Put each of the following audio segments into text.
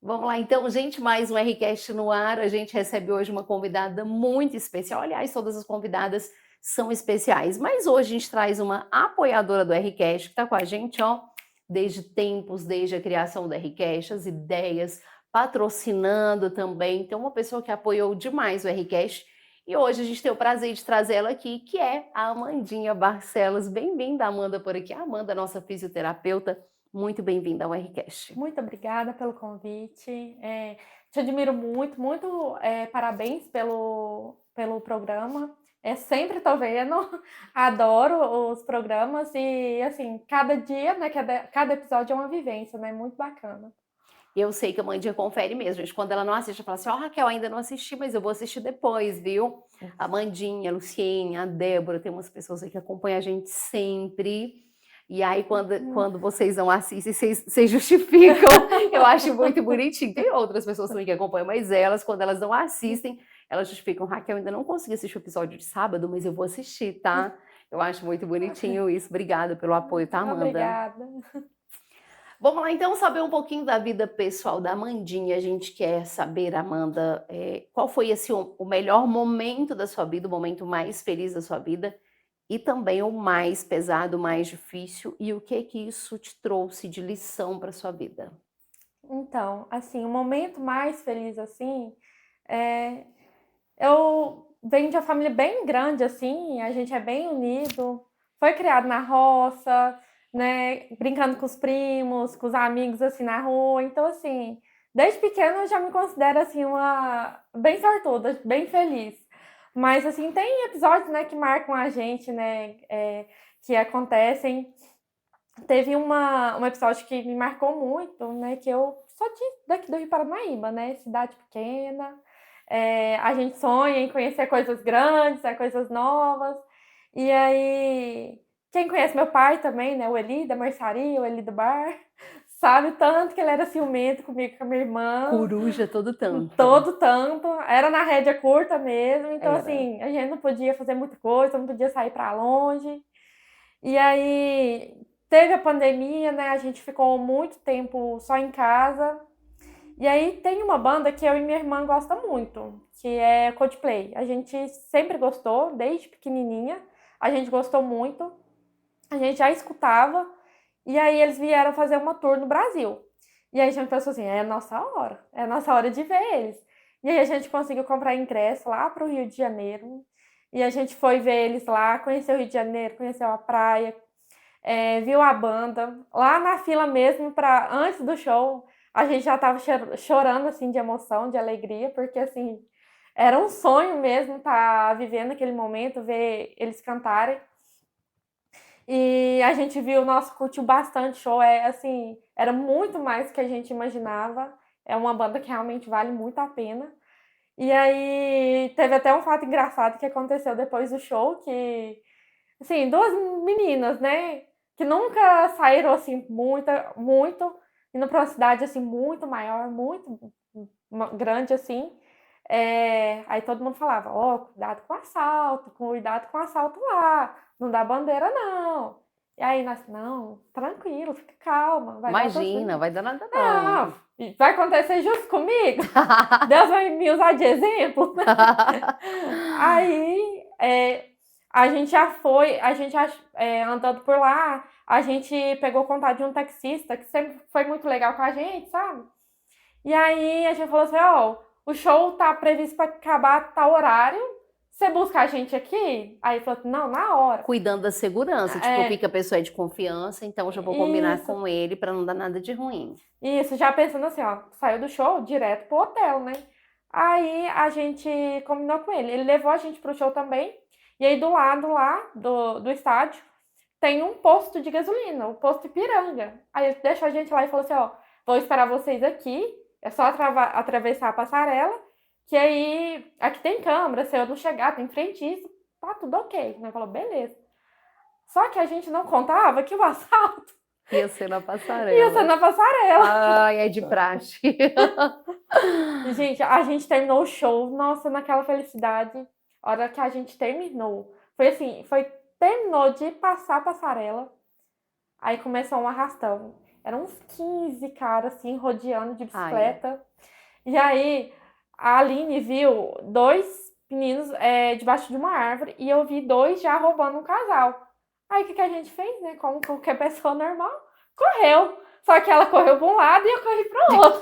Vamos lá então, gente, mais um Rcast no ar. A gente recebe hoje uma convidada muito especial. Aliás, todas as convidadas são especiais, mas hoje a gente traz uma apoiadora do Rcast que está com a gente, ó, desde tempos, desde a criação do Rcast, as ideias, patrocinando também. Então, uma pessoa que apoiou demais o Rcast. E hoje a gente tem o prazer de trazer ela aqui, que é a Amandinha Barcelos. Bem-vinda, Amanda, por aqui. A Amanda, nossa fisioterapeuta. Muito bem-vinda ao Rcast. Muito obrigada pelo convite. Te admiro muito, muito. Parabéns pelo programa. Sempre estou vendo, adoro os programas e, assim, cada dia, né, cada episódio é uma vivência, né? Muito bacana. Eu sei que a Mandinha confere mesmo, gente. Quando ela não assiste, ela fala assim: ó, Raquel, ainda não assisti, mas eu vou assistir depois, viu? A Mandinha, a Luciene, a Débora, tem umas pessoas aí que acompanham a gente sempre. E aí, quando vocês não assistem, vocês justificam. Eu acho muito bonitinho. Tem outras pessoas também que acompanham, mas elas, quando elas não assistem, elas justificam. Raquel, ainda não consegui assistir o episódio de sábado, mas eu vou assistir, tá? Eu acho muito bonitinho isso. Obrigada pelo apoio, tá, Amanda? Obrigada. Vamos lá, então, saber um pouquinho da vida pessoal da Amandinha. A gente quer saber, Amanda, qual foi assim, o melhor momento da sua vida, o momento mais feliz da sua vida, e também o mais pesado, o mais difícil, e o que isso te trouxe de lição para sua vida? Então, assim, o momento mais feliz, assim, é, eu venho de uma família bem grande, assim, a gente é bem unido. Foi criado na roça, né? Brincando com os primos, com os amigos, assim, na rua. Então, assim, desde pequena eu já me considero, assim, uma bem sortuda, bem feliz. Mas, assim, tem episódios, né, que marcam a gente, né? Que acontecem. Teve um episódio que me marcou muito, né? Que eu sou daqui do Rio Paranaíba, né? Cidade pequena. A gente sonha em conhecer coisas grandes, né, coisas novas. E aí, quem conhece meu pai também, né? O Eli da mercearia, o Eli do bar, sabe o tanto que ele era ciumento comigo e com a minha irmã. Coruja todo tanto. Todo tanto. Era na rédea curta mesmo. Então, Era. assim, a gente não podia fazer muita coisa, não podia sair para longe. E aí teve a pandemia, né? A gente ficou muito tempo só em casa. E aí tem uma banda que eu e minha irmã gosta muito, que é Coldplay. A gente sempre gostou, desde pequenininha. A gente gostou muito. A gente já escutava. E aí eles vieram fazer uma tour no Brasil. E aí a gente pensou assim, é a nossa hora de ver eles. E aí a gente conseguiu comprar ingresso lá para o Rio de Janeiro. E a gente foi ver eles lá, conheceu o Rio de Janeiro, conheceu a praia, viu a banda. Lá na fila mesmo, antes do show, a gente já estava chorando assim de emoção, de alegria, porque assim, era um sonho mesmo estar vivendo aquele momento, ver eles cantarem. E a gente viu, nossa, curtiu bastante show, assim, era muito mais do que a gente imaginava. É uma banda que realmente vale muito a pena. E aí teve até um fato engraçado que aconteceu depois do show, que assim, duas meninas, né? Que nunca saíram assim muito, indo para uma cidade assim muito maior, muito grande assim. Aí todo mundo falava, ó, cuidado com o assalto lá, não dá bandeira não. E aí nós, não, tranquilo, fica calma, vai dar tudo Imagina, certo. vai dar nada Não, não. vai acontecer justo comigo? Deus vai me usar de exemplo. Aí a gente já andando por lá, a gente pegou contato de um taxista que sempre foi muito legal com a gente, sabe? E aí a gente falou assim, ó, o show tá previsto para acabar a tal horário, você busca a gente aqui? Aí ele falou, não, na hora. Cuidando da segurança, tipo, eu vi que a pessoa é de confiança, então já vou combinar Isso, com ele para não dar nada de ruim. isso, já pensando assim, ó, saiu do show direto pro hotel, né? Aí a gente combinou com ele. Ele levou a gente pro show também. E aí do lado lá do estádio tem um posto de gasolina, o posto Ipiranga. Aí ele deixou a gente lá e falou assim, ó, vou esperar vocês aqui, é só atravessar a passarela, que aí aqui tem câmera, se eu não chegar, tem frentista, tá tudo ok. Ele falou, beleza. Só que a gente não contava que o assalto Ia ser na ia ser passarela. na passarela. Ai, é de praxe. E, gente, a gente terminou o show, nossa, naquela felicidade. A hora que a gente terminou, foi assim, terminou de passar a passarela, aí começou um arrastão. eram uns 15 caras, assim, rodeando de Ai, bicicleta. E aí, a Aline viu dois meninos debaixo de uma árvore e eu vi dois já roubando um casal. Aí, o que a gente fez, né? Como qualquer pessoa normal, correu. Só que ela correu para um lado e eu corri para o outro.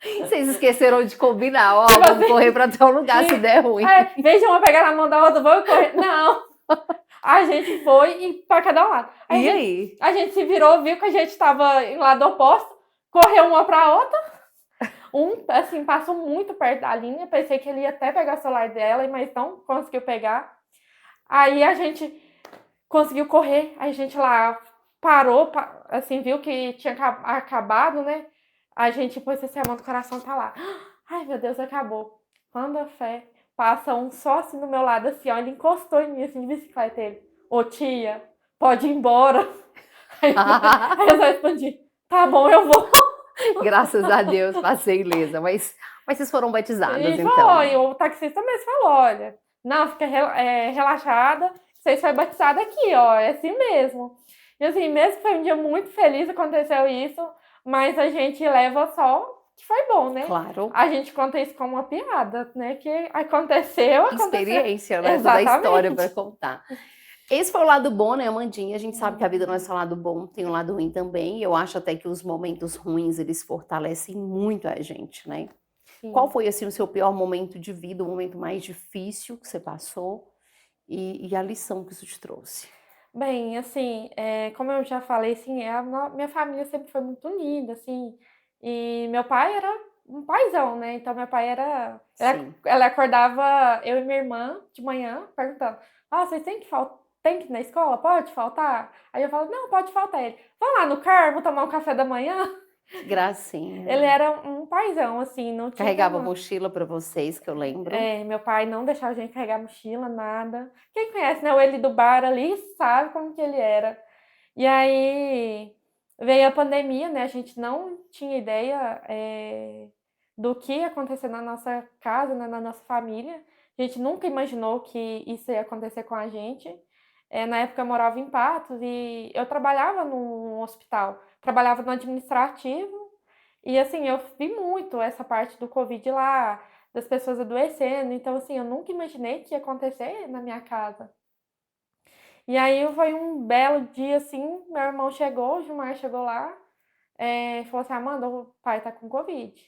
vocês esqueceram de combinar, ó, Tipo vamos assim, correr para tal lugar se der ruim. veja uma pegar na mão da outra, vou correr. Não, a gente foi e para cada um lado. E aí? A gente se virou, viu que a gente estava em lado oposto, correu uma para a outra. Um, assim, passou muito perto da linha, pensei que ele ia até pegar o celular dela, mas não conseguiu pegar. Aí a gente conseguiu correr, a gente lá parou, assim, viu que tinha acabado, né? A gente pôs assim, a mão do coração, tá lá. Ai, meu Deus, acabou. Quando a fé passa um só assim do meu lado, assim, ó, ele encostou em mim, assim, de bicicleta, ele, ô tia, pode ir embora. Aí eu só respondi, tá bom, eu vou. Graças a Deus, passei ilesa. Mas vocês foram batizadas, E então. foi, o taxista mesmo falou, olha, não, fica relaxada, vocês foi batizada aqui, ó, é assim mesmo. E assim, mesmo que foi um dia muito feliz, aconteceu isso, mas a gente leva só que foi bom, né? Claro. A gente conta isso como uma piada, né? Que aconteceu. Experiência, né? Toda a história para Exatamente. contar. Esse foi o lado bom, né, Amandinha? A gente sabe que a vida não é só lado bom, tem um lado ruim também. Eu acho até que os momentos ruins, eles fortalecem muito a gente, né? Qual Sim. foi, assim, o seu pior momento de vida, o momento mais difícil que você passou e a lição que isso te trouxe? Bem, assim, como eu já falei, assim, minha família sempre foi muito unida, assim, e meu pai era um paizão, né? Então, meu pai Sim. ela acordava eu e minha irmã de manhã perguntando: Ah, vocês têm que ir na escola? Pode faltar? Aí eu falo: Não, pode faltar. Ele: Vamos lá no Carmo tomar um café da manhã? Que gracinha. Ele era um paizão, assim, não Carregava tinha. mochila para vocês, que eu lembro. Meu pai não deixava a gente carregar mochila, nada. Quem conhece, né, o ele do bar ali sabe como que ele era. E aí veio a pandemia, né? A gente não tinha ideia do que ia acontecer na nossa casa, né, na nossa família. A gente nunca imaginou que isso ia acontecer com a gente. Na época eu morava em Patos e eu trabalhava num hospital, trabalhava no administrativo e assim, eu vi muito essa parte do Covid lá, das pessoas adoecendo. Então, assim, eu nunca imaginei que ia acontecer na minha casa. E aí foi um belo dia, assim, meu irmão chegou, o Gilmar chegou lá, falou assim, Amanda, o pai tá com Covid.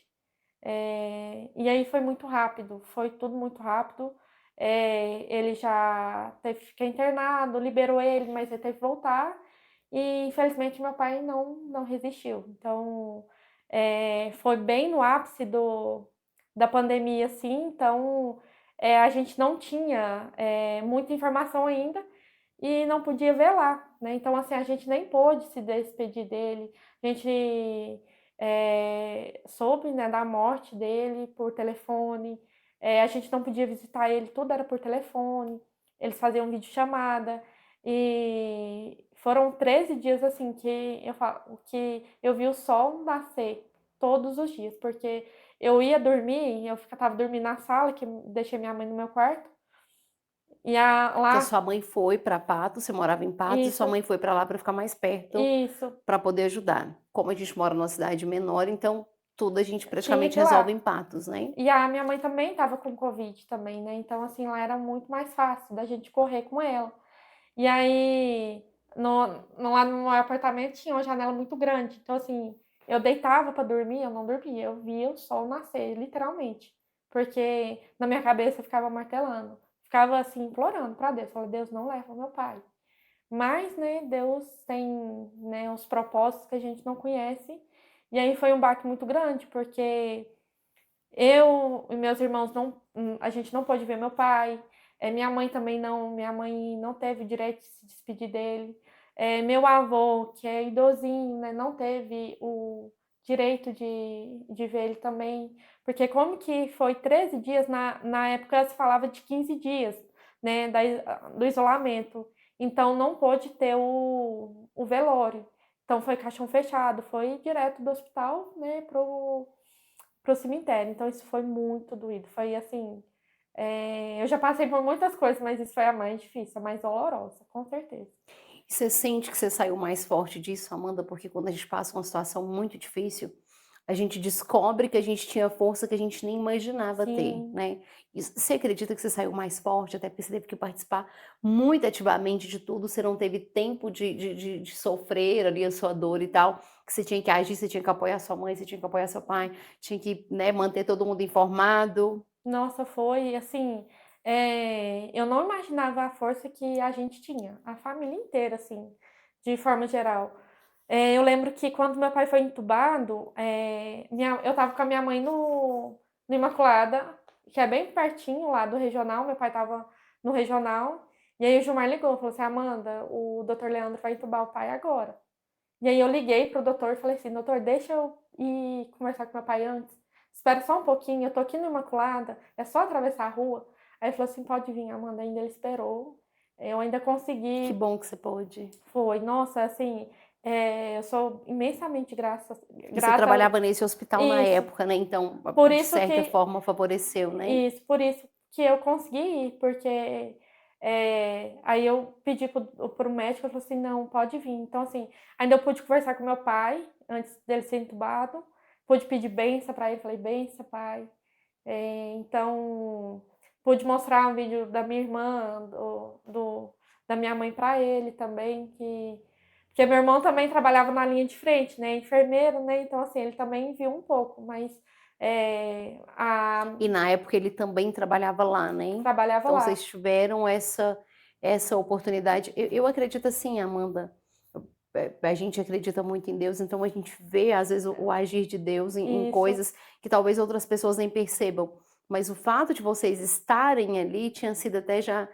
E aí foi muito rápido, foi tudo muito rápido. Ele já teve que ficar internado, liberou ele, mas ele teve que voltar. E infelizmente meu pai não resistiu. Então foi bem no ápice da pandemia, assim. Então a gente não tinha muita informação ainda e não podia ver lá, né? Então assim a gente nem pôde se despedir dele. A gente soube, né, da morte dele por telefone. A gente não podia visitar ele, tudo era por telefone. Eles faziam videochamada. E foram 13 dias assim que eu vi o sol nascer todos os dias, porque eu ia dormir, eu tava dormindo na sala, que deixei minha mãe no meu quarto. E Porque a lá, sua mãe foi para Patos, você morava em Patos, e sua isso, mãe foi para lá para ficar mais perto, isso, para poder ajudar. Como a gente mora numa cidade menor, então tudo a gente tinha praticamente que ir resolve lá. em Patos, né? E a minha mãe também estava com Covid também, né? Então, assim, lá era muito mais fácil da gente correr com ela. E aí, lá no meu apartamento tinha uma janela muito grande. Então, assim, eu deitava para dormir, eu não dormia. Eu via o sol nascer, literalmente. Porque na minha cabeça eu ficava martelando. Ficava, assim, implorando para Deus. Falei, Deus, não leva meu pai. Mas, né, Deus tem, né, os propósitos que a gente não conhece. E aí foi um baque muito grande, porque eu e meus irmãos a gente não pôde ver meu pai. Minha mãe também não, minha mãe não teve o direito de se despedir dele. Meu avô, que é idosinho, né, não teve o direito de ver ele também. Porque como que foi 13 dias, na época se falava de 15 dias, né, do isolamento. Então não pôde ter o velório. Então foi caixão fechado, foi direto do hospital, né, pro cemitério. Então isso foi muito doído. Foi assim. Eu já passei por muitas coisas, mas isso foi a mais difícil, a mais dolorosa, com certeza. Você sente que você saiu mais forte disso, Amanda? Porque quando a gente passa uma situação muito difícil, a gente descobre que a gente tinha força que a gente nem imaginava ter, Sim. né? E você acredita que você saiu mais forte, até porque você teve que participar muito ativamente de tudo, você não teve tempo de sofrer ali a sua dor e tal, que você tinha que agir, você tinha que apoiar sua mãe, você tinha que apoiar seu pai, tinha que, né, manter todo mundo informado. Nossa, foi assim, eu não imaginava a força que a gente tinha, a família inteira, assim, de forma geral. Eu lembro que quando meu pai foi entubado, eu estava com a minha mãe no Imaculada, que é bem pertinho lá do regional, meu pai estava no regional, e aí o Gilmar ligou, falou assim: Amanda, o doutor Leandro vai entubar o pai agora. E aí eu liguei pro doutor e falei assim: doutor, deixa eu ir conversar com meu pai antes. Espera só um pouquinho, eu tô aqui no Imaculada, é só atravessar a rua. Aí ele falou assim: pode vir, Amanda. Ainda ele esperou. Eu ainda Que consegui. bom que você pôde. Foi, nossa, assim, eu sou imensamente E você grata. trabalhava nesse hospital na Isso. época, né? Então, Por de isso certa que forma, favoreceu, né? por isso que eu consegui ir, porque aí eu pedi pro médico, ele falou assim, não, pode vir. Então, assim, ainda eu pude conversar com meu pai, antes dele ser entubado, pude pedir bênção para ele, falei, bênção, pai. Então, pude mostrar um vídeo da minha irmã, da minha mãe para ele também, porque meu irmão também trabalhava na linha de frente, né, enfermeiro, né, então, assim, ele também viu um pouco, mas E na época ele também trabalhava lá, né? trabalhava Então lá. vocês tiveram essa oportunidade. Eu acredito assim, Amanda, a gente acredita muito em Deus, então a gente vê às vezes o agir de Deus em Isso, coisas que talvez outras pessoas nem percebam. Mas o fato de vocês estarem ali tinha sido até já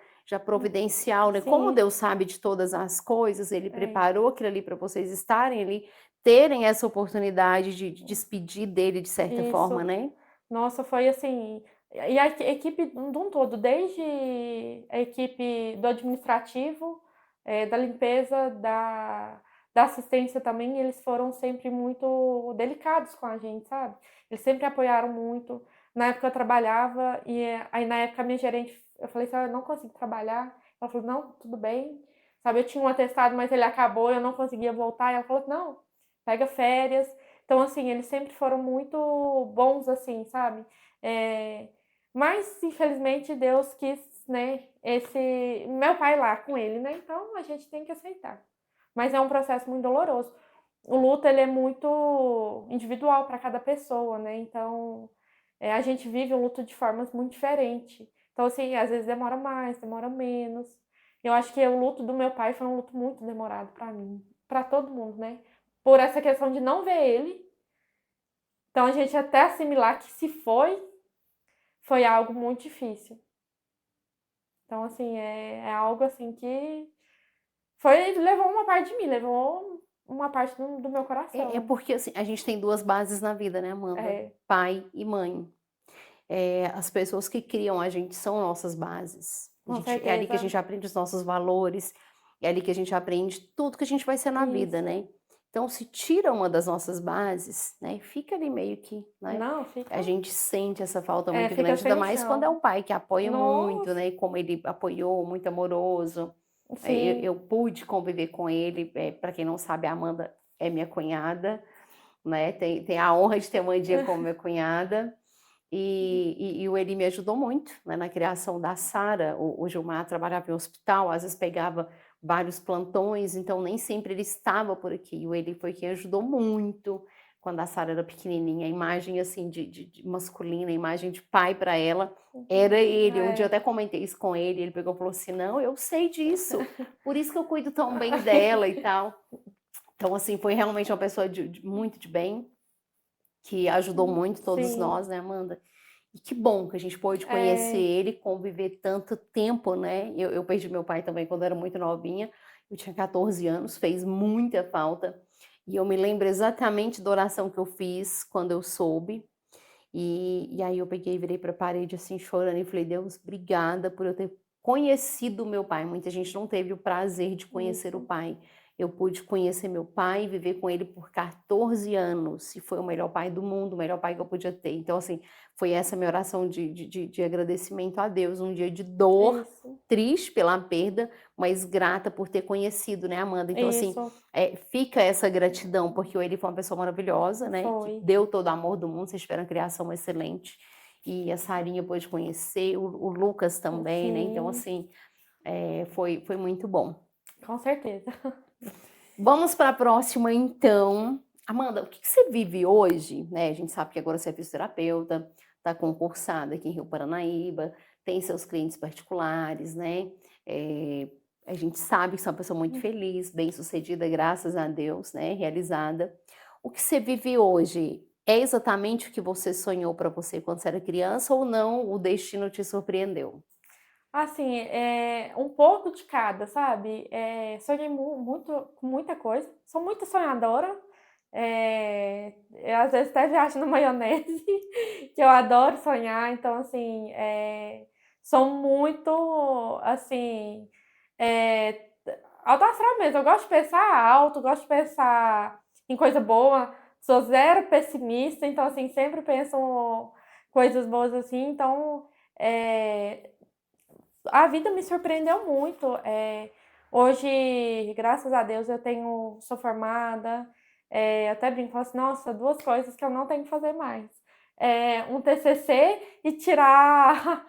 providencial, né? Como sim, Deus sabe de todas as coisas, Ele é, preparou aquilo ali para vocês estarem ali, terem essa oportunidade de despedir dele de certa forma, isso. né? Nossa, foi assim. E a equipe de um todo, desde a equipe do administrativo, da limpeza, da assistência também, eles foram sempre muito delicados com a gente, sabe? Eles sempre apoiaram muito. Na época eu trabalhava, e aí na época a minha gerente, eu falei assim, "Ah, eu não consigo trabalhar." Ela falou, não, tudo bem. Sabe, eu tinha um atestado, mas ele acabou, eu não conseguia voltar. E ela falou, não, pega férias. Então, assim, eles sempre foram muito bons, assim, sabe? É, mas, infelizmente, Deus quis, né, meu pai lá com ele, né? Então, a gente tem que aceitar. Mas é um processo muito doloroso. O luto, ele é muito individual para cada pessoa, né? Então, a gente vive o luto de formas muito diferentes. Então, assim, às vezes demora mais, demora menos. Eu acho que o luto do meu pai foi um luto muito demorado para mim, para todo mundo, né? Por essa questão de não ver ele. Então, a gente até assimilar que se foi algo muito difícil. Então, assim, é algo assim que levou uma parte de mim, levou uma parte do meu É coração. porque assim, a gente tem duas bases na vida, né, Amanda? É, Pai e mãe. As pessoas que criam a gente são nossas bases. com É ali que a certeza. gente aprende os nossos valores, é ali que a gente aprende tudo que a gente vai ser na vida, Isso. né? Então, se tira uma das nossas bases, né, fica ali meio que, né? Não, A gente sente essa falta muito fica grande, ainda sem mais quando é chão. um pai que apoia muito, Nossa, né? E como ele apoiou, muito amoroso. Eu sim. pude conviver com ele. Para quem não sabe, a Amanda é minha cunhada, né? Tem a honra de ter uma dia como minha cunhada. E o Eli me ajudou muito, né, na criação da Sara. O Gilmar trabalhava em hospital, às vezes pegava vários plantões, então nem sempre ele estava por aqui. O Eli foi quem ajudou muito quando a Sara era pequenininha. A imagem assim de masculina, a imagem de pai para ela era ele. Um dia eu É. até comentei isso com ele, ele pegou e falou assim: "Não, eu sei disso, por isso que eu cuido tão bem dela e tal." Então, assim, foi realmente uma pessoa muito de bem, que ajudou muito todos Sim. nós, né, Amanda? E que bom que a gente pôde conhecer É, ele, conviver tanto tempo, né? Eu perdi meu pai também quando eu era muito novinha, eu tinha 14 anos, fez muita falta. E eu me lembro exatamente da oração que eu fiz quando eu soube. E aí eu peguei e virei para a parede assim, chorando, e falei: Deus, obrigada por eu ter conhecido o meu pai. Muita gente não teve o prazer de conhecer o isso. pai. eu pude conhecer meu pai e viver com ele por 14 anos, e foi o melhor pai do mundo, o melhor pai que eu podia ter. Então, assim, foi essa minha oração de agradecimento a Deus, um dia de dor, Isso, triste pela perda, mas grata por ter conhecido, né, Amanda? Então, assim, isso, fica essa gratidão, porque ele foi uma pessoa maravilhosa, né, que foi. deu todo o amor do mundo, vocês tiveram uma criação excelente, e a Sarinha pôde conhecer, o Lucas também, né? Então, Sim, assim, foi muito bom. com certeza. Vamos para a próxima, então. Amanda, o que você vive hoje, né? A gente sabe que agora você é fisioterapeuta, está concursada aqui em Rio Paranaíba, tem seus clientes particulares, né? A gente sabe que você é uma pessoa muito feliz, bem-sucedida, graças a Deus, né? Realizada. O que você vive hoje é exatamente o que você sonhou para você quando você era criança ou não? O destino te surpreendeu? Assim, um pouco de cada, sabe? Sonhei muito com muita coisa. Sou muito sonhadora. Eu às vezes até viajo na maionese, que eu adoro sonhar. Então, assim, sou muito, assim, é, alto astral mesmo. Eu gosto de pensar alto, gosto de pensar em coisa boa. Sou zero pessimista, então, assim, sempre penso coisas boas assim. Então, é, a vida me surpreendeu muito. Hoje, graças a Deus, sou formada. Até brinco, falo assim, nossa, duas coisas que eu não tenho que fazer mais. Um TCC e tirar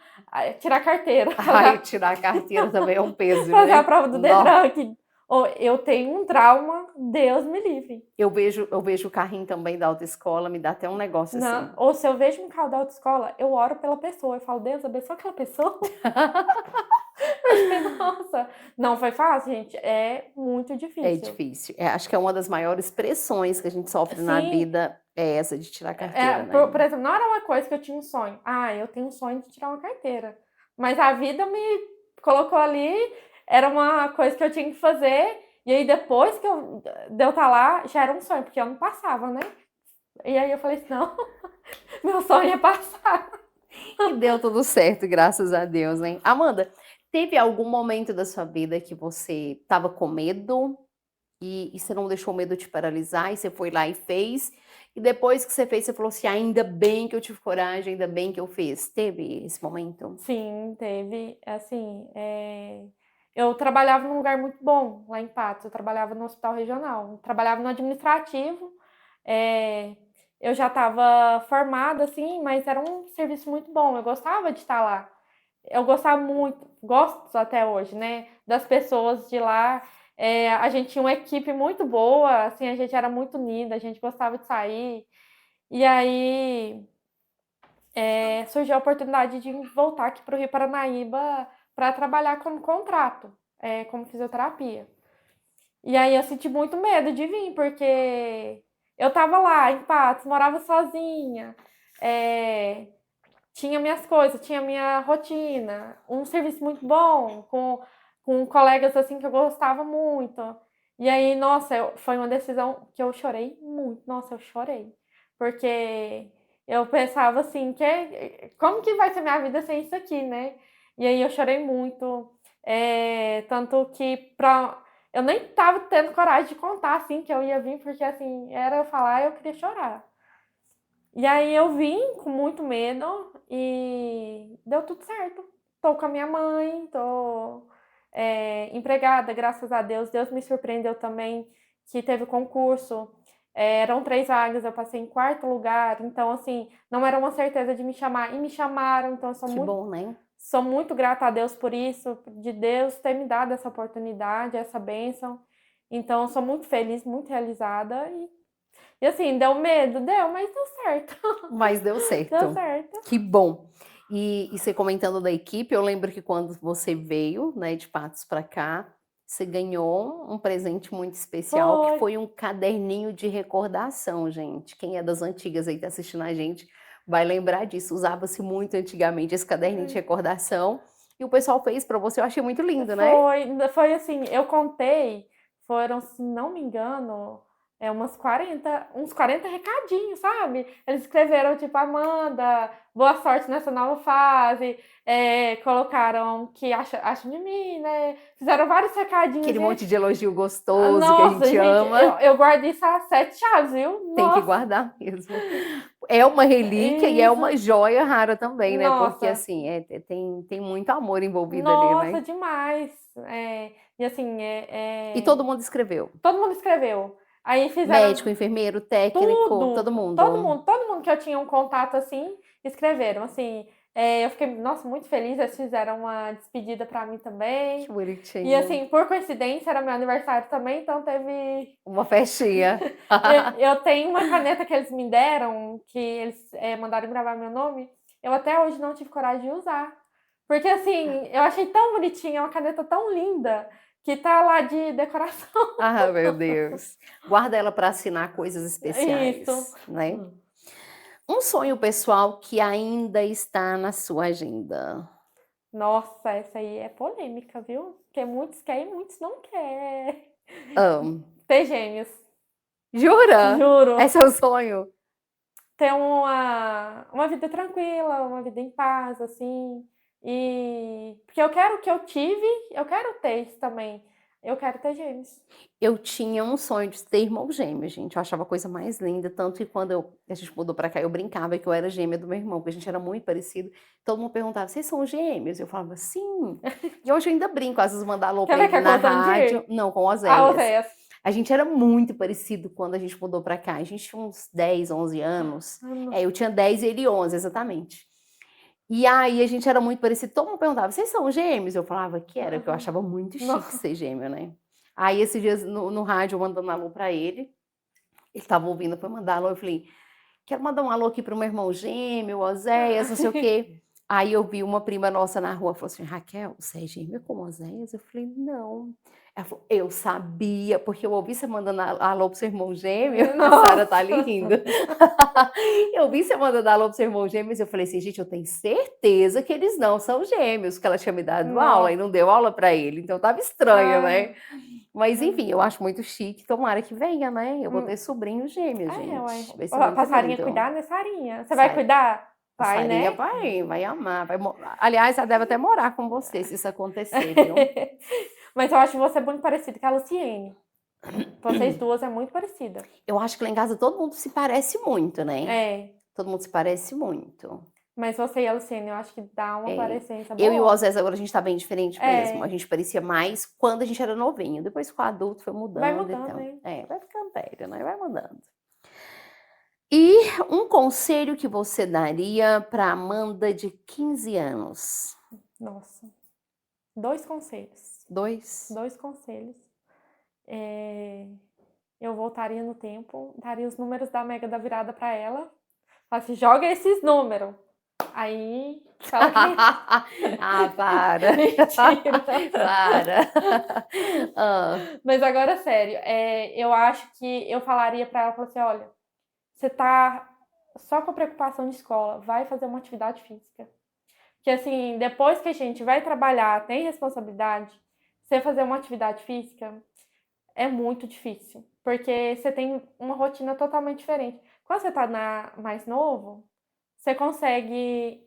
carteira, Ai, tirar a carteira também é um peso, fazer a né? prova do Nó. Detran. Eu tenho um trauma, Deus me livre. Eu vejo o carrinho também da autoescola, me dá até um negócio Não, assim. ou se eu vejo um carro da autoescola, eu oro pela pessoa. Eu falo, Deus, abençoa aquela pessoa. Porque, nossa, não foi fácil, gente. É muito É difícil. difícil. Acho que é uma das maiores pressões que a gente sofre na Sim, vida, é essa de tirar a carteira, por né? exemplo, não era uma coisa que eu tinha um sonho. Ah, eu tenho um sonho de tirar uma carteira. Mas a vida me colocou ali, era uma coisa que eu tinha que fazer. E aí, depois de eu estar lá, já era um sonho, porque eu não passava, né? E aí eu falei assim, não, meu sonho é passar. E deu tudo certo, graças a Deus, né? Amanda, teve algum momento da sua vida que você estava com medo e você não deixou o medo te paralisar e você foi lá e fez? E depois que você fez, você falou assim: ainda bem que eu tive coragem, ainda bem que eu fiz. Teve esse momento? Sim, teve. Assim, eu trabalhava num lugar muito bom lá em Patos. Eu trabalhava no hospital regional, eu trabalhava no administrativo. eh, eu já estava formada, assim, mas era um serviço muito bom. Eu gostava de estar lá. Eu gostava muito, gosto até hoje, né? Das pessoas de lá. A gente tinha uma equipe muito boa, assim, a gente era muito unida, a gente gostava de sair. E aí surgiu a oportunidade de voltar aqui para o Rio Paranaíba para trabalhar como contrato, como fisioterapia. E aí eu senti muito medo de vir, porque eu estava lá em Patos, morava sozinha, é, tinha minhas coisas, tinha minha rotina, um serviço muito bom, com colegas assim que eu gostava muito. E aí, nossa, foi uma decisão que eu chorei muito. Nossa, eu chorei. Porque eu pensava assim, como que vai ser minha vida sem isso aqui, né? E aí eu chorei muito. Tanto que eu nem tava tendo coragem de contar assim que eu ia vir, porque assim, era eu falar, eu queria chorar. E aí eu vim com muito medo e deu tudo certo. Tô com a minha mãe, tô empregada, graças a Deus. Deus me surpreendeu também que teve concurso. Eram 3 vagas, eu passei em quarto lugar. Então, assim, não era uma certeza de me chamar. E me chamaram, então eu Que bom, né? sou muito grata a Deus por isso, de Deus ter me dado essa oportunidade, essa bênção. Então, eu sou muito feliz, muito realizada. E assim, deu medo? Deu, mas deu certo. Mas deu Deu certo. certo. Que bom. E você comentando da equipe, eu lembro que quando você veio, né, de Patos para cá, você ganhou um presente muito especial, que Foi. foi um caderninho de recordação, gente. Quem é das antigas aí tá assistindo a gente vai lembrar disso. Usava-se muito antigamente esse caderninho de recordação. E o pessoal fez para você, eu achei muito lindo, né? Foi assim, eu contei, foram, se não me engano, uns 40 recadinhos, sabe? Eles escreveram, tipo, Amanda, boa sorte nessa nova fase. Colocaram que acham de mim, né? Fizeram vários recadinhos. Aquele gente. monte de elogio gostoso Nossa, que a gente ama. Eu guardo isso a 7 chaves, viu? Tem Nossa. que guardar mesmo. É uma relíquia e é uma joia rara também, né? Porque, Nossa. assim, tem muito amor envolvido Nossa, ali, né? demais. E assim, E todo mundo escreveu. todo mundo escreveu. Aí fizeram Médico, enfermeiro, técnico, todo mundo. todo mundo que eu tinha um contato assim, escreveram. Assim, eu fiquei, nossa, muito feliz. Eles fizeram uma despedida pra mim também. Que bonitinho. E assim, por coincidência, era meu aniversário também, então teve uma festinha. eu tenho uma caneta que eles me deram, que eles mandaram gravar meu nome. Eu até hoje não tive coragem de usar. Porque assim, eu achei tão bonitinha, é uma caneta tão linda, que tá lá de decoração. Ah, meu Deus. Guarda ela para assinar coisas especiais, Isso. né? Um sonho pessoal que ainda está na sua agenda. Nossa, essa aí é polêmica, viu? Porque muitos querem e muitos não querem. Ter gêmeos. Jura? Juro. Esse é o sonho? Ter uma vida tranquila, uma vida em paz, assim. Porque eu quero o que eu tive, eu quero ter isso também. Eu quero ter gêmeos. Eu tinha um sonho de ter irmão gêmeo, gente. Eu achava a coisa mais linda. Tanto que quando a gente mudou pra cá, eu brincava que eu era gêmea do meu irmão, porque a gente era muito parecido. Todo mundo perguntava, vocês são gêmeos? Eu falava, sim. E hoje eu ainda brinco, às vezes mandar alô pra ele na rádio. Não, com Oséias. A gente era muito parecido quando a gente mudou pra cá. A gente tinha uns 10, 11 anos. Eu tinha 10 e ele 11, exatamente. E aí a gente era muito parecido. Todo mundo perguntava, vocês são gêmeos? Eu falava que era, porque eu achava muito chique ser gêmeo, né? Aí esses dias no rádio, eu mandando alô pra ele. Ele tava ouvindo para mandar alô. Eu falei, quero mandar um alô aqui pro meu irmão gêmeo, Oséias, não sei o quê. Aí eu vi uma prima nossa na rua, falou assim, Raquel, você é gêmea com Oséias? Eu falei, não. Ela falou, eu sabia, porque eu ouvi você mandando alô pro seu irmão gêmeo. Nossa. A Sara tá ali rindo. Eu vi você mandando alô pro seu irmão gêmeo, eu falei assim, gente, eu tenho certeza que eles não são gêmeos, que ela tinha me dado aula e não deu aula para ele, então tava estranho, né? Mas enfim, eu acho muito chique, tomara que venha, né? Eu vou ter sobrinho gêmeo, gente. Vai ser muito pra Sarinha lindo. cuidar, né, Sarinha? Você vai cuidar? Vai, Sarinha né? vai amar. Aliás, ela deve até morar com você, se isso acontecer, viu? Mas eu acho você muito parecida com a Luciene. Vocês duas é muito parecida. Eu acho que lá em casa todo mundo se parece muito, né? Todo mundo se parece muito. Mas você e a Luciene, eu acho que dá uma parecência boa. Eu e o Oséias agora a gente tá bem diferente mesmo. A gente parecia mais quando a gente era novinho. Depois que o adulto foi mudando. Vai mudando, então. né? Vai ficando velho, né? Vai mudando. E um conselho que você daria para Amanda de 15 anos? Nossa. 2 conselhos. 2? 2 conselhos. Eu voltaria no tempo, daria os números da Mega da Virada para ela. Falasse, assim, joga esses números. Aí, fala que... para. Mentira. Para. Mas agora, sério, eu acho que eu falaria para ela, assim, olha, você tá só com preocupação de escola, vai fazer uma atividade física. Porque, assim, depois que a gente vai trabalhar, tem responsabilidade, você fazer uma atividade física é muito difícil. Porque você tem uma rotina totalmente diferente. Quando você tá mais novo, você consegue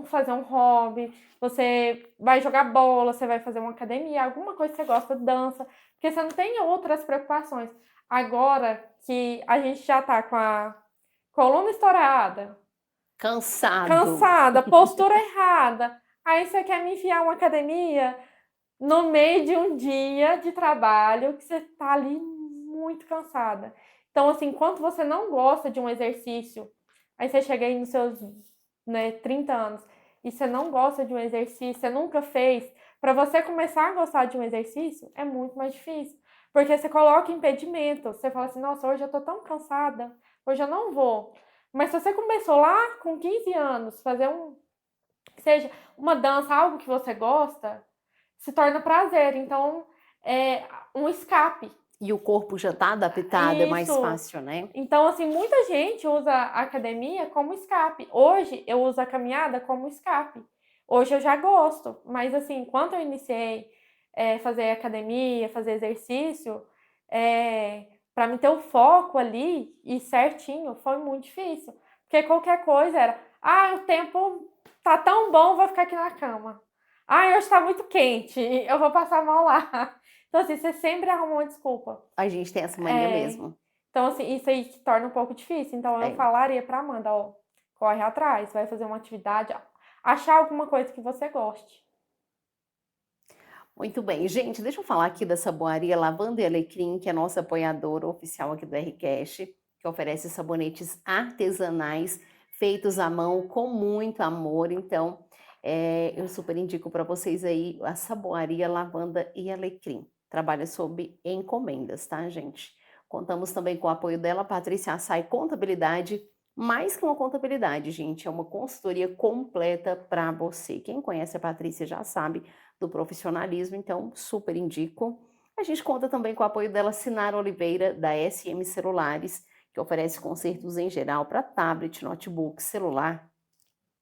fazer um hobby, você vai jogar bola, você vai fazer uma academia, alguma coisa que você gosta, dança, porque você não tem outras preocupações. Agora que a gente já tá com a coluna estourada, cansada, postura errada, aí você quer me enfiar uma academia no meio de um dia de trabalho que você tá ali muito cansada. Então, assim, enquanto você não gosta de um exercício, aí você chega aí nos seus 30 anos e você não gosta de um exercício, você nunca fez, para você começar a gostar de um exercício é muito mais difícil. Porque você coloca impedimento, você fala assim, nossa, hoje eu tô tão cansada, hoje eu não vou. Mas se você começou lá com 15 anos, fazer que seja uma dança, algo que você gosta, se torna prazer. Então, é um escape. E o corpo já tá adaptado, é mais fácil, né? Então, assim, muita gente usa a academia como escape. Hoje, eu uso a caminhada como escape. Hoje eu já gosto, mas assim, quando eu iniciei fazer academia, fazer exercício, para mim ter o foco ali e certinho, foi muito difícil. Porque qualquer coisa era, o tempo tá tão bom, vou ficar aqui na cama. Hoje tá muito quente, eu vou passar mal lá. Então, assim, você sempre arruma uma desculpa. A gente tem essa mania mesmo. Então, assim, isso aí que torna um pouco difícil. Então, eu falaria pra Amanda, ó, corre atrás, vai fazer uma atividade, achar alguma coisa que você goste. Muito bem. Gente, deixa eu falar aqui da Saboaria Lavanda e Alecrim, que é nossa apoiadora oficial aqui do Rcast, que oferece sabonetes artesanais feitos à mão com muito amor. Então, eu super indico para vocês aí a Saboaria Lavanda e Alecrim. Trabalha sob encomendas, tá, gente? Contamos também com o apoio dela, Patrícia Assai Contabilidade. Mais que uma contabilidade, gente, é uma consultoria completa para você. Quem conhece a Patrícia já sabe do profissionalismo, então super indico. A gente conta também com o apoio dela, Sinara Oliveira, da SM Celulares, que oferece consertos em geral para tablet, notebook, celular.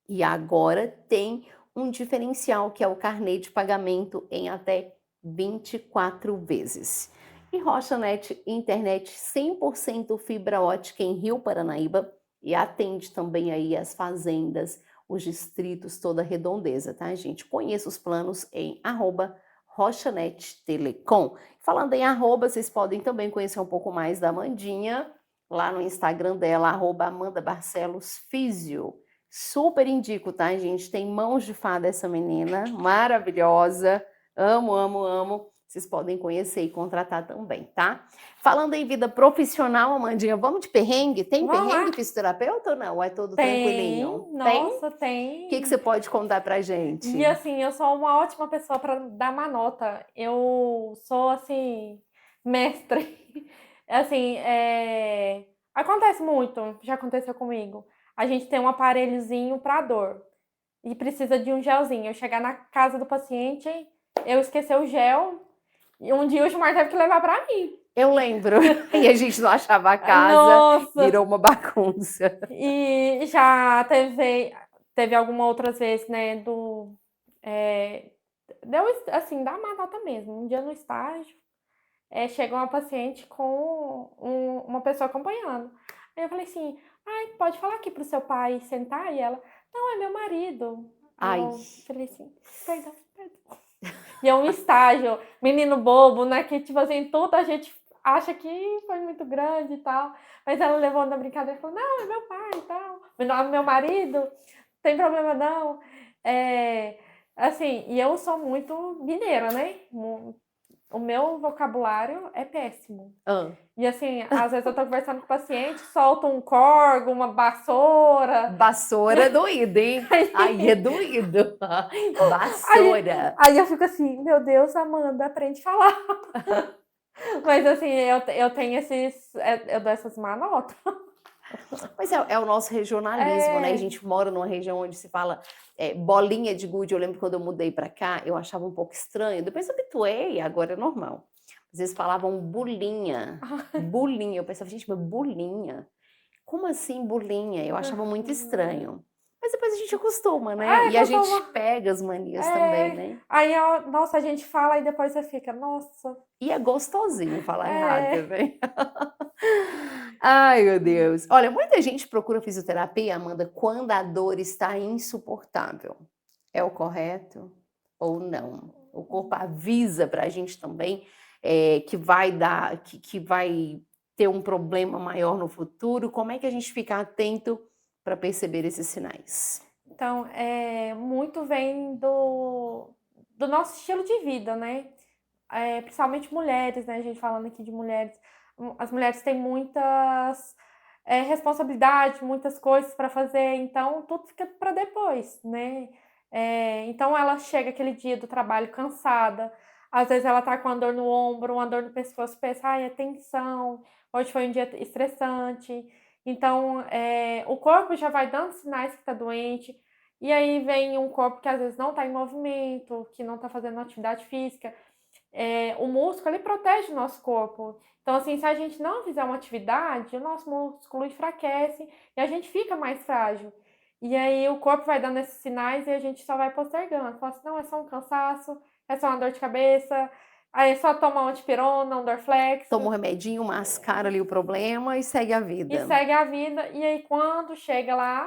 E agora tem um diferencial, que é o carnê de pagamento em até 24 vezes. E RochaNet, internet 100% fibra ótica em Rio Paranaíba, e atende também aí as fazendas, os distritos, toda a redondeza, tá, gente? Conheça os planos em @RochaNet Telecom. Falando em arroba, vocês podem também conhecer um pouco mais da Amandinha, lá no Instagram dela, @AmandaBarcelosFísio. Super indico, tá, gente? Tem mãos de fada essa menina, maravilhosa. Amo, amo, amo. Vocês podem conhecer e contratar também, tá? Falando em vida profissional, Amandinha, vamos de perrengue? Tem Vamos perrengue lá. fisioterapeuta ou não? É tudo Tem, tranquilinho? nossa, O tem. que você pode contar pra gente? E assim, eu sou uma ótima pessoa para dar uma nota. Eu sou assim, mestre. Assim, acontece muito, já aconteceu comigo. A gente tem um aparelhozinho para dor e precisa de um gelzinho. Eu chegar na casa do paciente, eu esquecer o gel e um dia o Gilmar teve que levar para mim. Eu lembro. E a gente não achava a casa, Nossa. Virou uma bagunça. E já teve algumas outras vezes, né, deu assim, dá uma nota mesmo. Um dia no estágio, chegou uma paciente com uma pessoa acompanhando. Aí eu falei assim, pode falar aqui pro seu pai sentar? E ela, não, é meu marido. Ai. Eu falei assim, perdão. E é um estágio, menino bobo, né, que tipo assim, tudo a gente acha que foi muito grande e tal. Mas ela levou na brincadeira e falou, não, é meu pai e tal. Meu marido, não tem problema não. Assim, e eu sou muito mineira, né? O meu vocabulário é péssimo. E assim, às vezes eu tô conversando com o paciente, solto um corgo, uma vassoura. Vassoura é doído, hein? Aí é doído. Vassoura. Aí eu fico assim, meu Deus, Amanda, aprende a falar. Mas assim, eu tenho eu dou essas má notas. Mas é o nosso regionalismo, né? A gente mora numa região onde se fala bolinha de gude. Eu lembro quando eu mudei para cá, eu achava um pouco estranho. Depois eu habituei, agora é normal. Às vezes falavam bolinha. Bolinha. Eu pensava, gente, mas bolinha? Como assim bolinha? Eu achava muito estranho. Mas depois a gente acostuma, né? E a gente pega as manias também, né? Aí, nossa, a gente fala e depois você fica, nossa. E é gostosinho falar errado, né? Ai, meu Deus. Olha, muita gente procura fisioterapia, Amanda, quando a dor está insuportável. É o correto ou não? O corpo avisa para a gente também que vai dar, que vai ter um problema maior no futuro. Como é que a gente fica atento para perceber esses sinais? Então, muito vem do nosso estilo de vida, né? Principalmente mulheres, né? A gente falando aqui de mulheres. As mulheres têm muitas responsabilidades, muitas coisas para fazer, então tudo fica para depois, né? Então ela chega aquele dia do trabalho cansada, às vezes ela tá com uma dor no ombro, uma dor no pescoço, pensa, é tensão, hoje foi um dia estressante. Então, o corpo já vai dando sinais que está doente, e aí vem um corpo que às vezes não está em movimento, que não está fazendo atividade física. O músculo, ele protege o nosso corpo. Então, assim, se a gente não fizer uma atividade, o nosso músculo enfraquece e a gente fica mais frágil. E aí o corpo vai dando esses sinais e a gente só vai postergando. Fala assim, não, é só um cansaço, é só uma dor de cabeça. Aí é só tomar um antiperona, um Dorflex. Toma um remedinho, mascara ali o problema e segue a E vida. segue a vida. E aí, quando chega lá,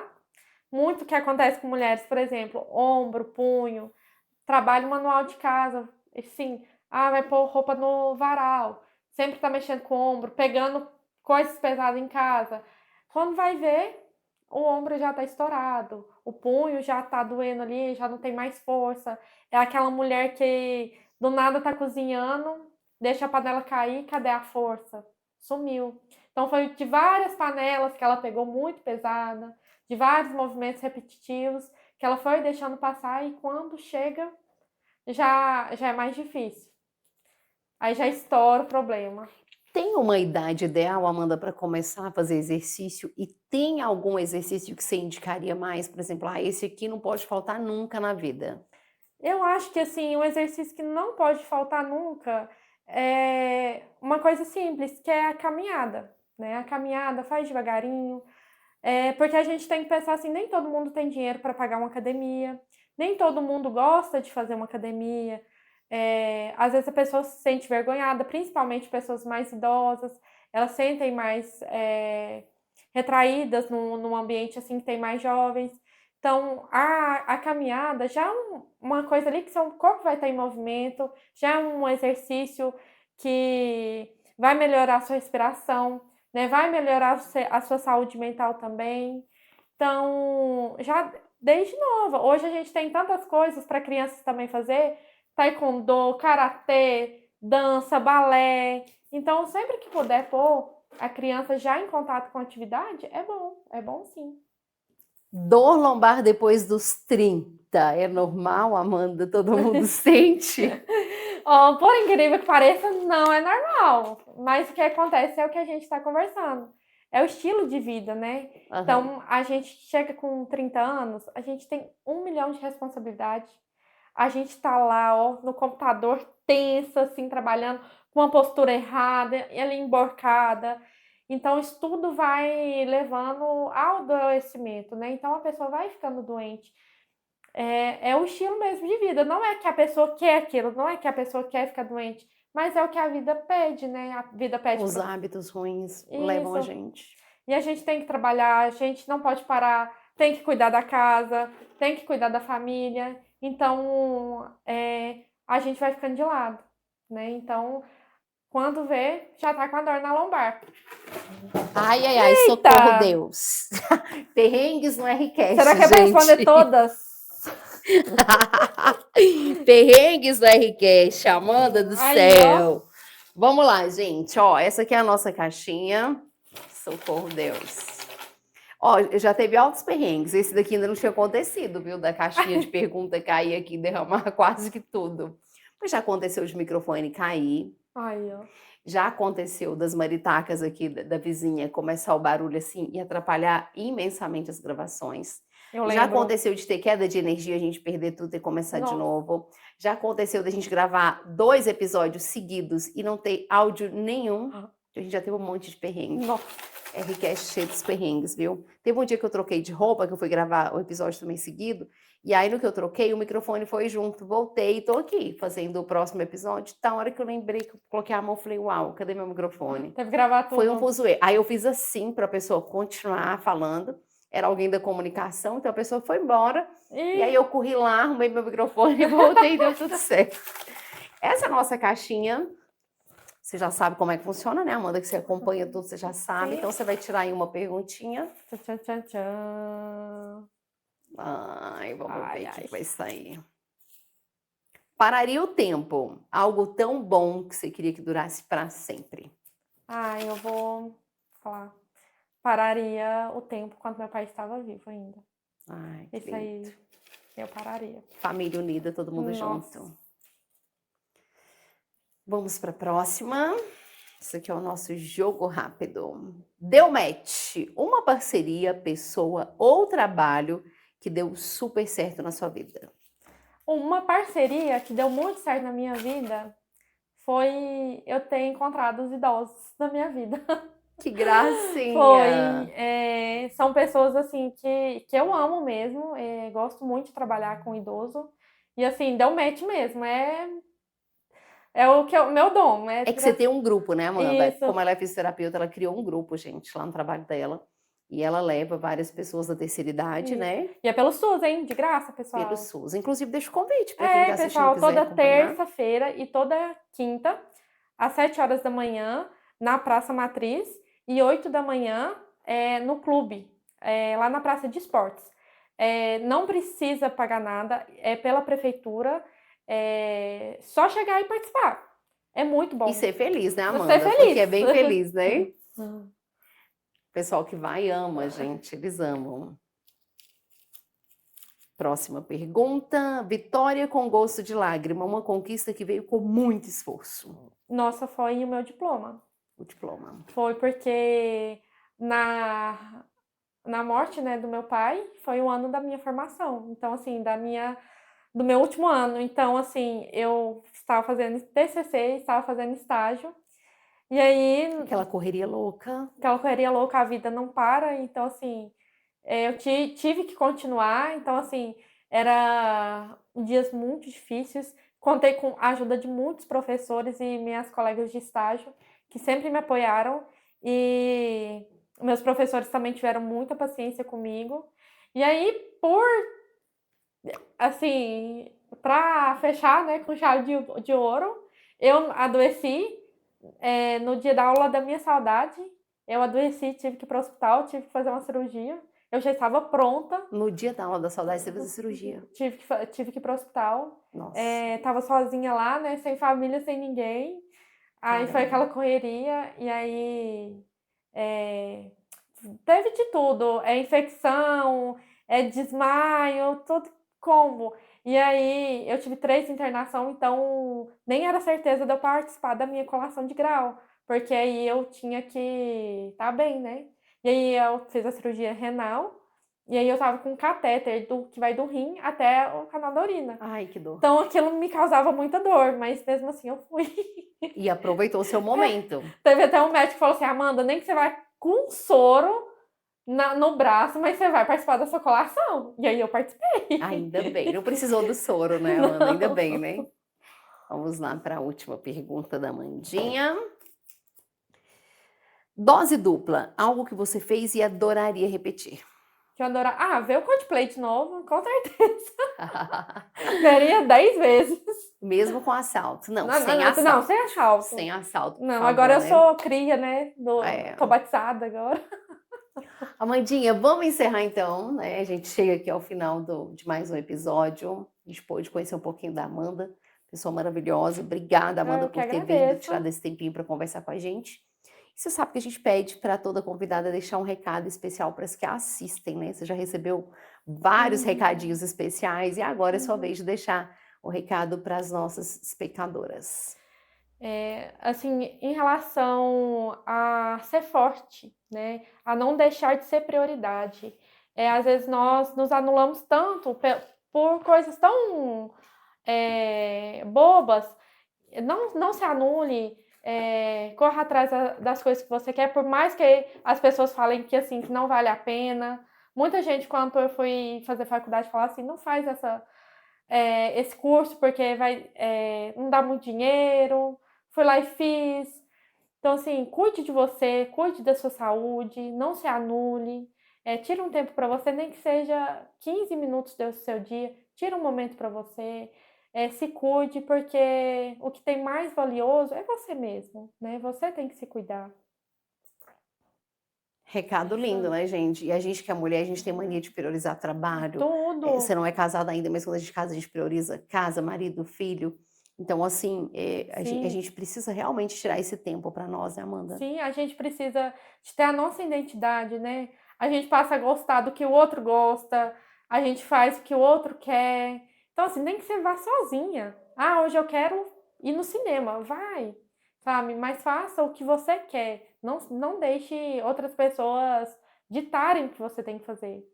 muito que acontece com mulheres, por exemplo, ombro, punho, trabalho manual de casa, assim, vai pôr roupa no varal, sempre tá mexendo com o ombro, pegando coisas pesadas em casa. Quando vai ver, o ombro já tá estourado, o punho já tá doendo ali, já não tem mais força. É aquela mulher que do nada tá cozinhando, deixa a panela cair, cadê a força? Sumiu. Então foi de várias panelas que ela pegou muito pesada, de vários movimentos repetitivos, que ela foi deixando passar e quando chega já é mais difícil. Aí já estoura o problema. Tem uma idade ideal, Amanda, para começar a fazer exercício? E tem algum exercício que você indicaria mais? Por exemplo, esse aqui não pode faltar nunca na vida. Eu acho que assim, um exercício que não pode faltar nunca é uma coisa simples, que é a caminhada, né? A caminhada, faz devagarinho, porque a gente tem que pensar assim, nem todo mundo tem dinheiro para pagar uma academia, nem todo mundo gosta de fazer uma academia. Às vezes a pessoa se sente vergonhada, principalmente pessoas mais idosas, elas sentem mais retraídas num ambiente assim que tem mais jovens. Então, a caminhada já é uma coisa ali que seu corpo vai estar em movimento, já é um exercício que vai melhorar a sua respiração, né? Vai melhorar a sua saúde mental também. Então, já desde nova. Hoje a gente tem tantas coisas para crianças também fazer, taekwondo, karatê, dança, balé. Então, sempre que puder pôr a criança já em contato com a atividade, é bom sim. Dor lombar depois dos 30, é normal, Amanda? Todo mundo sente? Por incrível que pareça, não é normal. Mas o que acontece é o que a gente está conversando. É o estilo de vida, né? Aham. Então, a gente chega com 30 anos, a gente tem 1 milhão de responsabilidades. A gente tá lá, no computador, tensa, assim, trabalhando com uma postura errada, ela emborcada. Então, isso tudo vai levando ao adoecimento, né? Então, a pessoa vai ficando doente. É o estilo mesmo de vida. Não é que a pessoa quer aquilo, não é que a pessoa quer ficar doente, mas é o que a vida pede, né? A vida pede Os pra... hábitos ruins levam a Isso. gente. E a gente tem que trabalhar, a gente não pode parar, tem que cuidar da casa, tem que cuidar da família. Então, a gente vai ficando de lado, né? Então, quando vê, já tá com a dor na lombar. Ai, ai, ai, socorro, Deus. Perrengues no Rcast, Será que é pra responder todas? Perrengues no Rcast, Amanda do Aí, céu. Vamos lá, gente. Essa aqui é a nossa caixinha. Socorro, Deus. Já teve altos perrengues. Esse daqui ainda não tinha acontecido, viu? Da caixinha de pergunta cair aqui e derramar quase que tudo. Mas já aconteceu de microfone cair. Aí, ó. Já aconteceu das maritacas aqui da vizinha começar o barulho assim e atrapalhar imensamente as gravações. Eu Já lembro. aconteceu de ter queda de energia, a gente perder tudo e começar de Nossa. novo. Já aconteceu da gente gravar 2 episódios seguidos e não ter áudio nenhum. A gente já teve um monte de perrengue. Nossa. Rcast cheio dos perrengues, viu? Teve um dia que eu troquei de roupa, que eu fui gravar o episódio também seguido, e aí no que eu troquei, o microfone foi junto. Voltei e tô aqui fazendo o próximo episódio. Tá, hora que eu lembrei que eu coloquei a mão, falei, uau, cadê meu microfone? Teve que gravar tudo. Foi um fuzuê. Aí eu fiz assim pra pessoa continuar falando. Era alguém da comunicação, então a pessoa foi embora. E aí eu corri lá, arrumei meu microfone e voltei e deu tudo certo. Essa nossa caixinha, você já sabe como é que funciona, né, Amanda? Que você acompanha tudo, você já sabe. Sim. Então você vai tirar aí uma perguntinha. Tchan, tchan, tchan. Ai, vamos ver o que Ai. vai sair. Pararia o tempo. Algo tão bom que você queria que durasse para sempre. Eu vou falar. Pararia o tempo quando meu pai estava vivo ainda. Ai, que Isso aí, lindo. eu pararia. Família unida, todo mundo Nossa. junto. Vamos para a próxima. Isso aqui é o nosso jogo rápido. Deu match. Uma parceria, pessoa ou trabalho que deu super certo na sua vida. Uma parceria que deu muito certo na minha vida foi eu ter encontrado os idosos da minha vida. Que gracinha! São pessoas assim que eu amo mesmo, gosto muito de trabalhar com idoso. E assim, deu match mesmo. É o meu dom, né? É que você tem um grupo, né, Amanda? Isso. Como ela é fisioterapeuta, ela criou um grupo, gente, lá no trabalho dela. E ela leva várias pessoas da terceira idade, Isso. né? E é pelo SUS, hein? De graça, Pelo pessoal. SUS. Inclusive, deixa o convite para quem está assistindo e Pessoal, quiser toda acompanhar. terça-feira e toda quinta, às 7 horas da manhã, na Praça Matriz, e 8 da manhã no clube, lá na Praça de Esportes. Não precisa pagar nada, é pela prefeitura, só chegar e participar. É muito bom. E ser feliz, né, Você é Amanda? Porque é feliz. bem feliz, né? O pessoal que vai ama, gente. Eles amam. Próxima pergunta. Vitória com gosto de lágrima. Uma conquista que veio com muito esforço. Nossa, foi o meu diploma. O diploma. Foi porque na morte, né, do meu pai, foi o ano da minha formação. Então, assim, do meu último ano. Então, assim, eu estava fazendo TCC, estava fazendo estágio. E aí, Aquela correria louca. aquela correria louca, a vida não para. Então, assim, eu tive que continuar. Então, assim, era dias muito difíceis. Contei com a ajuda de muitos professores e minhas colegas de estágio, que sempre me apoiaram. E meus professores também tiveram muita paciência comigo. E aí, assim, para fechar, né, com chave de ouro, eu adoeci no dia da aula da minha saudade. Eu adoeci, tive que ir para o hospital, tive que fazer uma cirurgia. Eu já estava pronta. No dia da aula da saudade, você fez a cirurgia. Tive que ir para o hospital. Nossa. Tava sozinha lá, né, sem família, sem ninguém. Aí foi aquela correria, e aí teve de tudo. Infecção, desmaio, tudo combo. E aí eu tive 3 internação, então nem era certeza de eu participar da minha colação de grau, porque aí eu tinha que estar bem, né? E aí eu fiz a cirurgia renal, e aí eu tava com um catéter que vai do rim até o canal da urina. Ai, que dor. Então aquilo me causava muita dor, mas mesmo assim eu fui. E aproveitou o seu momento. Teve até um médico que falou assim: Amanda, nem que você vai com soro no braço, mas você vai participar da sua colação. E aí eu participei. Ainda bem. Não precisou do soro, né, Amanda? Ainda bem, né? Vamos lá para a última pergunta da Amandinha. Dose dupla. Algo que você fez e adoraria repetir. Que eu adoro. Ver o Coldplay de novo, com certeza. Veria 10 vezes. Mesmo com assalto. Não, Não, sem assalto. Não, sem assalto. Sem assalto. Não, favor, agora eu né? sou cria, né? Tô É. batizada agora. Amandinha, vamos encerrar então, né? A gente chega aqui ao final de mais um episódio. A gente pôde conhecer um pouquinho da Amanda, pessoa maravilhosa. Obrigada, Amanda, Eu que por ter vindo, agradeço. tirado esse tempinho para conversar com a gente. E você sabe que a gente pede para toda convidada deixar um recado especial para as que assistem, né? Você já recebeu vários recadinhos especiais e agora é sua vez de deixar o recado para as nossas espectadoras. Assim, em relação a ser forte, né? A não deixar de ser prioridade. Às vezes nós nos anulamos tanto por coisas tão bobas. Não se anule, corra atrás das coisas que você quer, por mais que as pessoas falem que assim que não vale a pena. Muita gente, quando eu fui fazer faculdade, falava assim: não faz esse curso porque não dá muito dinheiro. Fui lá e fiz. Então, assim, cuide de você, cuide da sua saúde, não se anule. Tira um tempo para você, nem que seja 15 minutos do seu dia. Tira um momento para você. Se cuide, porque o que tem mais valioso é você mesmo, né? Você tem que se cuidar. Recado lindo, né, gente? E a gente que é mulher, a gente tem mania de priorizar trabalho. Tudo. Você não é casada ainda, mas quando a gente casa, a gente prioriza casa, marido, filho. Então, assim, a gente precisa realmente tirar esse tempo para nós, né, Amanda? Sim, a gente precisa de ter a nossa identidade, né? A gente passa a gostar do que o outro gosta, a gente faz o que o outro quer. Então, assim, nem que você vá sozinha. Hoje eu quero ir no cinema, vai, sabe? Mas faça o que você quer. Não deixe outras pessoas ditarem o que você tem que fazer.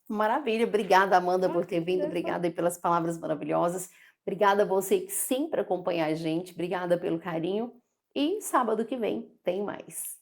Maravilha, obrigada, Amanda, por ter vindo, obrigada aí pelas palavras maravilhosas. Obrigada a você que sempre acompanha a gente, obrigada pelo carinho. E sábado que vem tem mais.